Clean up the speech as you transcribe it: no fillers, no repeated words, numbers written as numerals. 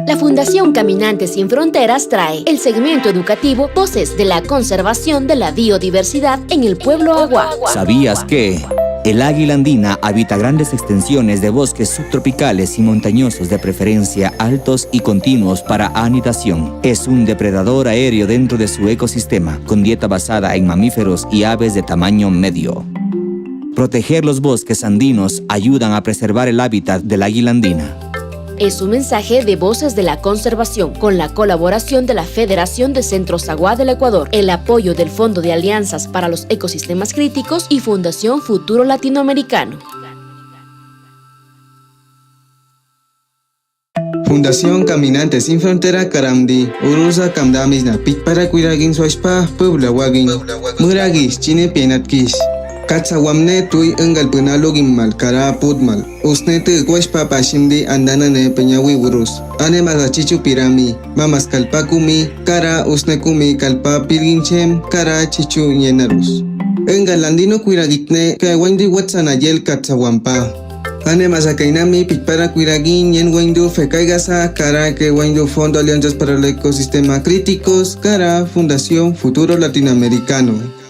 La Fundación Caminantes Sin Fronteras trae el segmento educativo Voces de la Conservación de la Biodiversidad en el Pueblo Agua. ¿Sabías que el águila andina habita grandes extensiones de bosques subtropicales y montañosos, de preferencia altos y continuos para anidación? Es un depredador aéreo dentro de su ecosistema, con dieta basada en mamíferos y aves de tamaño medio. Proteger los bosques andinos ayudan a preservar el hábitat del águila andina. Es un mensaje de Voces de la Conservación, con la colaboración de la Federación de Centros Agua del Ecuador, el apoyo del Fondo de Alianzas para los Ecosistemas Críticos y Fundación Futuro Latinoamericano. Fundación Caminantes Sin Frontera Karamdi, Urusa Kamdamisna, Pitpara Kuiragin Swashpa, Puebla Wagin, Muragis, Chine Penatkis. Katsawamne tui enggal penalogin mal kara putmal. Usne te kwashpa pashimdi andana ne penyawi urus. Ane masachichu pirami, mamas kalpakumi, kara usnekumi kalpa pilginchem, kara chichu nyenarus. Enggal landino kuiragitne ka wandi watsanayel katsawampa. Ane masakainami pitpara kuiragin yen wendu fekaigasa kara que wendu Fondo Alianzas para el Ecosistema Críticos, kara Fundación Futuro Latinoamericano.